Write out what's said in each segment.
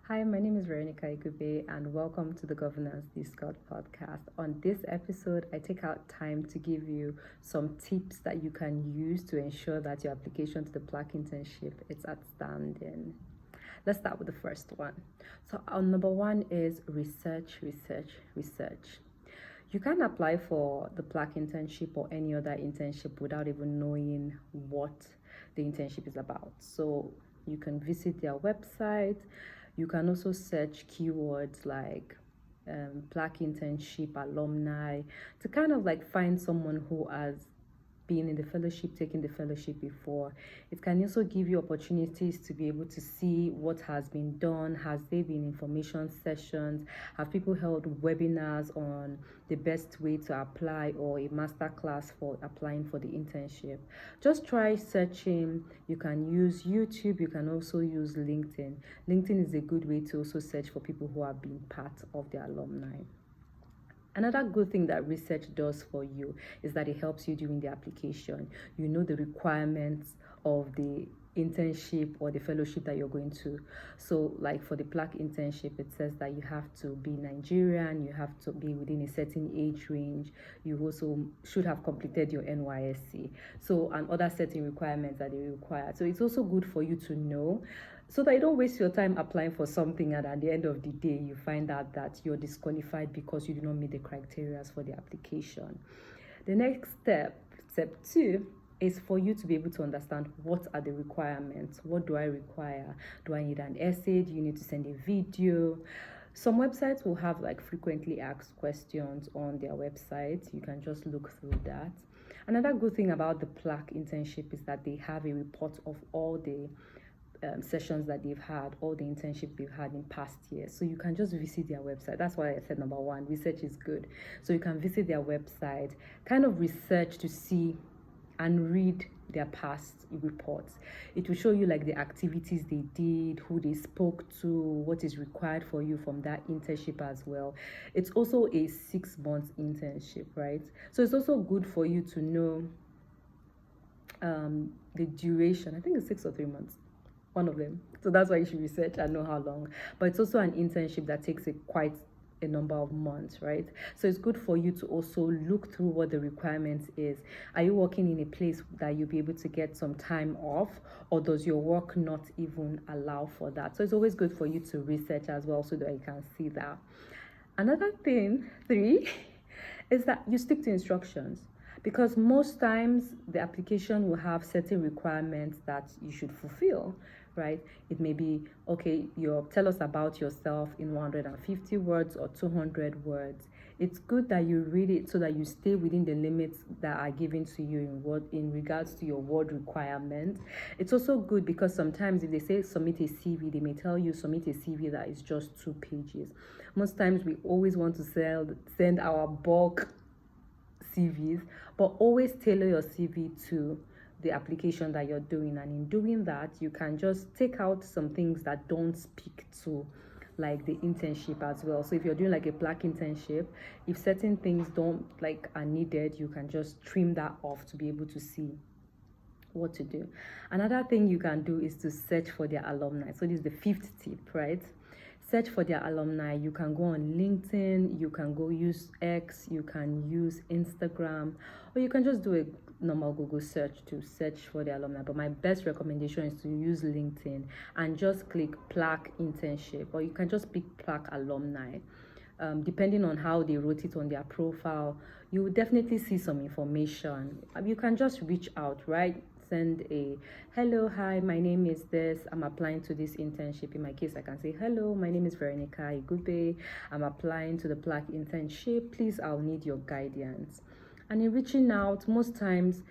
Hi, my name is Veronica Igube, and welcome to the Governance Discord podcast. On this episode, I take out time to give you some tips that you can use to ensure that your application to the PLAC internship is outstanding. Let's start with the first one. So, our number one is research. You can apply for the PLAC internship or any other internship without even knowing what the internship is about. So, you can visit their website. You can also search keywords like PLAC internship alumni to kind of like find someone who has been in the fellowship, taking the fellowship before. It can also give you opportunities to be able to see what has been done. Has there been information sessions? Have people held webinars on the best way to apply or a master class for applying for the internship? Just try searching. You can use YouTube. You can also use LinkedIn. LinkedIn is a good way to also search for people who have been part of the alumni. Another good thing that research does for you is that it helps you during the application. You know the requirements of the internship or the fellowship that you're going to. So like for the PLAC internship, it says that you have to be Nigerian, you have to be within a certain age range, you also should have completed your NYSC. So and other certain requirements that they require. So it's also good for you to know so that you don't waste your time applying for something and at the end of the day you find out that you're disqualified because you do not meet the criteria for the application. The next step 2, is for you to be able to understand what are the requirements. What do I require? Do I need an essay? Do you need to send a video? Some websites will have like frequently asked questions on their website. You can just look through that. Another good thing about the PLAC internship is that they have a report of all the sessions that they've had, all the internships they've had in past years. So you can just visit their website. That's why I said number one, research is good. So you can visit their website, kind of research to see and read their past reports. It will show you like the activities they did, who they spoke to, what is required for you from that internship as well. It's also a 6-month internship, right? So it's also good for you to know the duration. I think it's 6 or 3 months, one of them. So that's why you should research and know how long. But it's also an internship that takes quite a number of months, right? So it's good for you to also look through what the requirements is. Are you working in a place that you'll be able to get some time off, or does your work not even allow for that? So it's always good for you to research as well so that you can see that. Another thing, 3, is that you stick to instructions. Because most times the application will have certain requirements that you should fulfill, right? It may be, okay, tell us about yourself in 150 words or 200 words. It's good that you read it so that you stay within the limits that are given to you in regards to your word requirements. It's also good because sometimes if they say submit a CV, they may tell you submit a CV that is just 2 pages. Most times we always want to send our bulk CVs, but always tailor your CV to the application that you're doing. And in doing that, you can just take out some things that don't speak to like the internship as well. So if you're doing like a PLAC internship, if certain things are needed, you can just trim that off to be able to see what to do. Another thing you can do is to search for their alumni. So this is the 5th tip, right? Search for their alumni. You can go on LinkedIn, you can go use X, you can use Instagram, or you can just do a normal Google search to search for the alumni. But my best recommendation is to use LinkedIn and just click PLAC internship, or you can just pick PLAC alumni. Depending on how they wrote it on their profile, you will definitely see some information. You can just reach out, right? Send a hello, hi, my name is this, I'm applying to this internship. In my case, I can say hello, my name is Veronica Igube, I'm applying to the PLAC internship, please, I'll need your guidance. And in reaching out, most times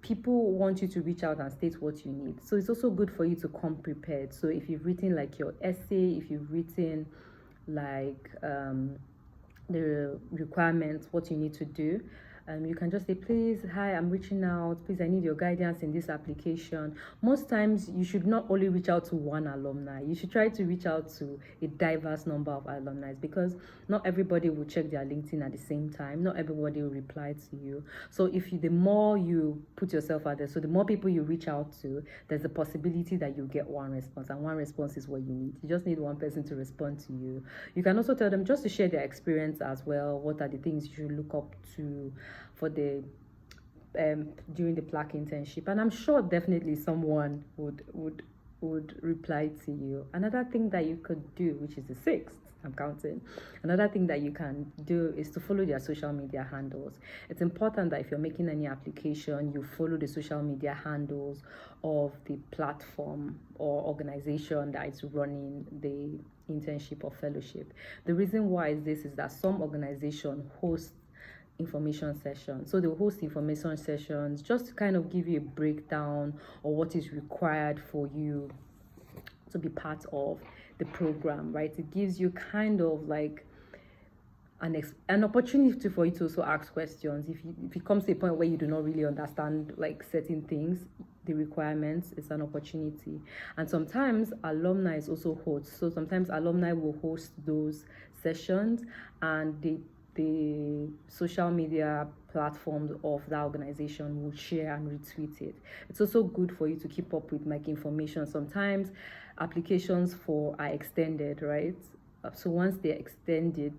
people want you to reach out and state what you need. So it's also good for you to come prepared. So if you've written like your essay, if you've written like the requirements, what you need to do, You can just say, please, hi, I'm reaching out. Please, I need your guidance in this application. Most times, you should not only reach out to one alumni. You should try to reach out to a diverse number of alumni, because not everybody will check their LinkedIn at the same time. Not everybody will reply to you. So the more you put yourself out there, so the more people you reach out to, there's a possibility that you get one response, and one response is what you need. You just need one person to respond to you. You can also tell them just to share their experience as well. What are the things you should look up to for the during the PLAC internship? And I'm sure definitely someone would reply to you. Another thing that you could do, which is the sixth, I'm counting. Another thing that you can do is to follow their social media handles. It's important that if you're making any application, you follow the social media handles of the platform or organization that is running the internship or fellowship. The reason why is that some organization host information sessions. So they'll host information sessions just to kind of give you a breakdown of what is required for you to be part of the program, right? It gives you kind of like an opportunity for you to also ask questions. If it comes to a point where you do not really understand like certain things, the requirements, it's an opportunity. And sometimes alumni also host. So sometimes alumni will host those sessions, and the social media platforms of that organization will share and retweet it. It's also good for you to keep up with like information. Sometimes applications are extended, right? So once they're extended,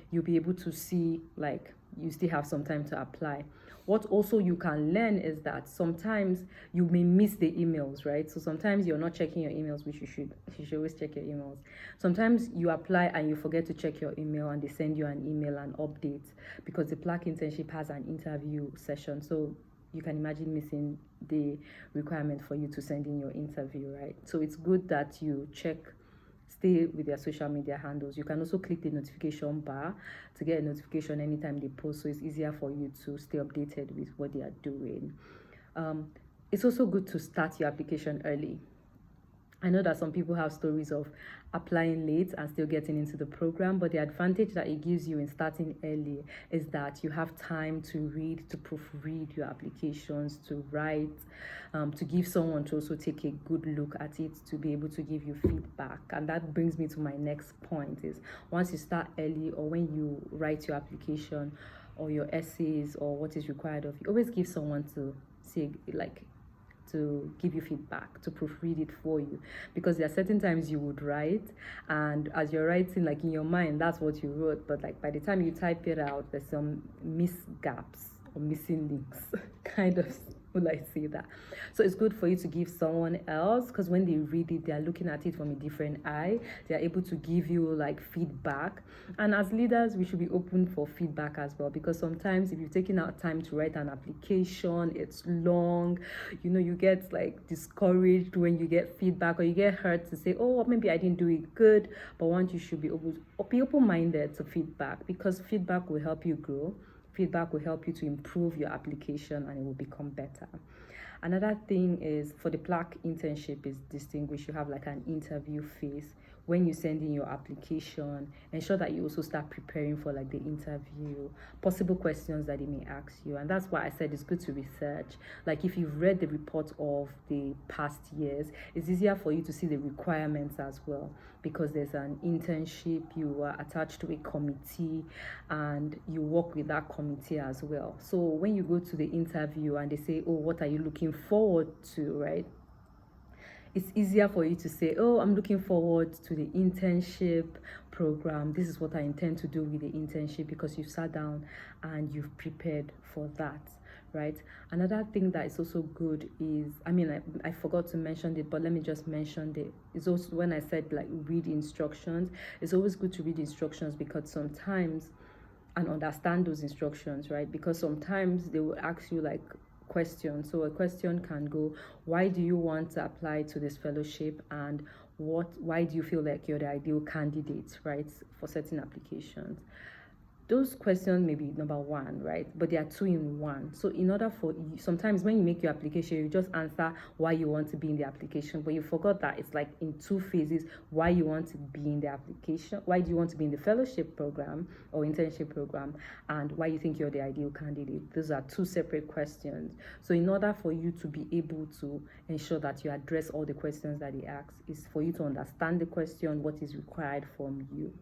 you'll be able to see like you still have some time to apply. What also you can learn is that sometimes you may miss the emails, right? So sometimes you're not checking your emails, which you should always check your emails. Sometimes you apply and you forget to check your email, and they send you an email and update, because the PLAC internship has an interview session. So you can imagine missing the requirement for you to send in your interview, right? So it's good that you stay with their social media handles. You can also click the notification bar to get a notification anytime they post, so it's easier for you to stay updated with what they are doing. It's also good to start your application early. I know that some people have stories of applying late and still getting into the program, but the advantage that it gives you in starting early is that you have time to read, to proofread your applications, to write, to give someone to also take a good look at it, to be able to give you feedback. And that brings me to my next point is, once you start early, or when you write your application or your essays or what is required of you, always give someone to see, like, to give you feedback, to proofread it for you, because there are certain times you would write, and as you're writing, like in your mind, that's what you wrote, but like by the time you type it out, there's some gaps or missing links, kind of, will I say that? So it's good for you to give someone else, because when they read it, they're looking at it from a different eye. They're able to give you like feedback. And as leaders, we should be open for feedback as well, because sometimes if you've taken out time to write an application, it's long, you get like discouraged when you get feedback, or you get hurt to say, oh, maybe I didn't do it good. But you should be open-minded to feedback, because feedback will help you grow. Feedback will help you to improve your application, and it will become better. Another thing is, for the PLAC internship is distinguished. You have like an interview phase. When you send in your application, ensure that you also start preparing for like the interview, possible questions that they may ask you. And that's why I said it's good to research. Like if you've read the report of the past years, it's easier for you to see the requirements as well, because there's an internship, you are attached to a committee, and you work with that committee as well. So when you go to the interview and they say, oh, what are you looking forward to, right? It's easier for you to say, oh, I'm looking forward to the internship program. This is what I intend to do with the internship, because you've sat down and you've prepared for that, right? Another thing that is also good is, I forgot to mention it, but let me just mention it. It's also, when I said like read instructions, it's always good to read instructions, because sometimes, and understand those instructions, right? Because sometimes they will ask you like question. So a question can go, why do you want to apply to this fellowship, and why do you feel like you're the ideal candidate, right, for certain applications? those questions may be number one, right? But they are two in one. So in order for you, sometimes when you make your application, you just answer why you want to be in the application, but you forgot that it's like in two phases: why you want to be in the application, why do you want to be in the fellowship program or internship program, and why you think you're the ideal candidate. Those are two separate questions. So in order for you to be able to ensure that you address all the questions that they ask, is for you to understand the question, what is required from you.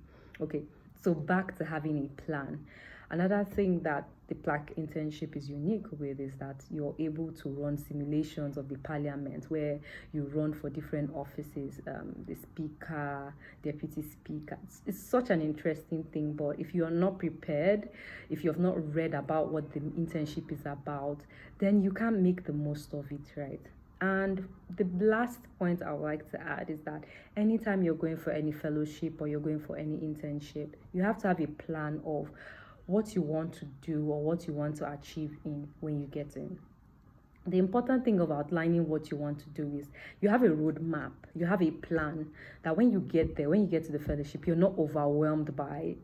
Okay, so back to having a plan. Another thing that the PLAC internship is unique with is that you're able to run simulations of the parliament, where you run for different offices, the speaker, deputy speaker. It's such an interesting thing, but if you are not prepared, if you have not read about what the internship is about, then you can't make the most of it, right? And the last point I would like to add is that anytime you're going for any fellowship or you're going for any internship, you have to have a plan of what you want to do or what you want to achieve in when you get in. The important thing of outlining what you want to do is you have a roadmap, you have a plan, that when you get there, when you get to the fellowship, you're not overwhelmed by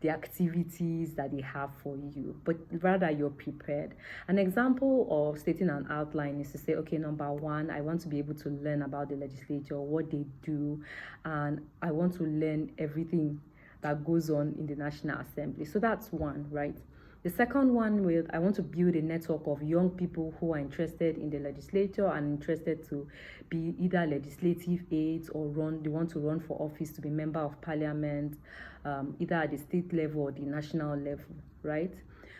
the activities that they have for you, but rather you're prepared. An example of stating an outline is to say, okay, number one, I want to be able to learn about the legislature, what they do, and I want to learn everything that goes on in the National Assembly. So that's one, right? The second one will, I want to build a network of young people who are interested in the legislature and interested to be either legislative aides or they want to run for office to be member of parliament, either at the state level or the national level, right?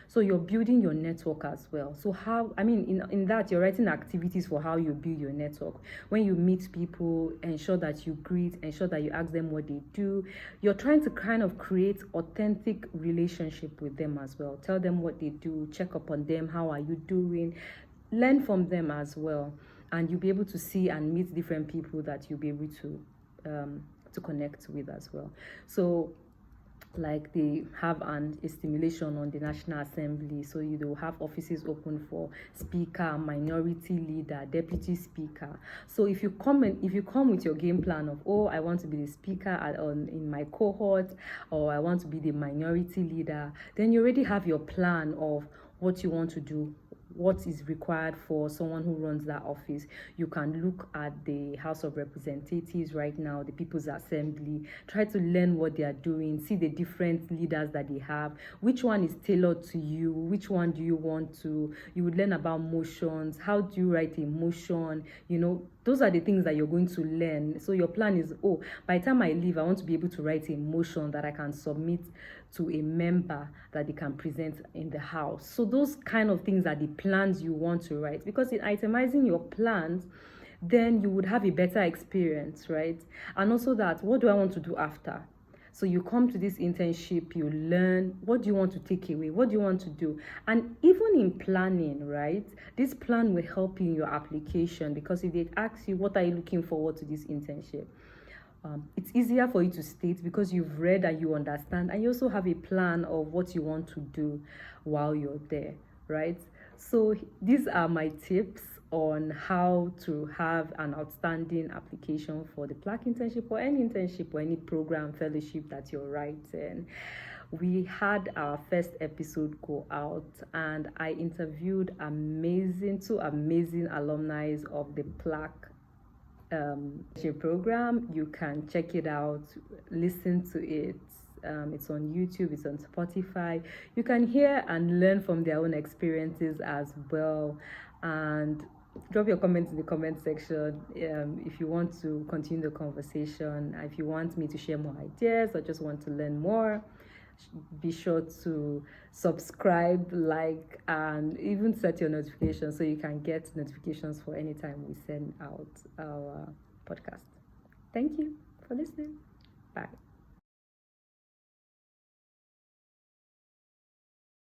So you're building your network as well. So in that, you're writing activities for how you build your network. When you meet people, ensure that you greet, ensure that you ask them what they do. You're trying to kind of create authentic relationship with them as well. Tell them what they do, check up on them, how are you doing? Learn from them as well. And you'll be able to see and meet different people that you'll be able to connect with as well. So like they have a stimulation on the National Assembly, so you have offices open for speaker, minority leader, deputy speaker. So if you come with your game plan of, oh, I want to be the speaker in my cohort, or I want to be the minority leader, then you already have your plan of what you want to do, what is required for someone who runs that office. You can look at the House of Representatives right now, the People's Assembly, try to learn what they are doing, see the different leaders that they have, which one is tailored to you, which one do you want to, you would learn about motions, how do you write a motion, those are the things that you're going to learn. So your plan is, oh, by the time I leave, I want to be able to write a motion that I can submit to a member that they can present in the House. So those kind of things are the plans you want to write, because in itemizing your plans, then you would have a better experience, right? And also that, what do I want to do after? So you come to this internship, you learn, what do you want to take away? What do you want to do? And even in planning, right? This plan will help you in your application, because if they ask you, what are you looking forward to this internship? It's easier for you to state because you've read and you understand, and you also have a plan of what you want to do while you're there, right? So these are my tips on how to have an outstanding application for the PLAC internship, or any internship or any program fellowship that you're writing. We had our first episode go out, and I interviewed two amazing alumni of the PLAC program. You can check it out, listen to it. It's on YouTube, it's on Spotify. You can hear and learn from their own experiences as well. And drop your comments in the comment section if you want to continue the conversation, if you want me to share more ideas or just want to learn more. Be sure to subscribe, like, and even set your notifications so you can get notifications for any time we send out our podcast. Thank you for listening. Bye.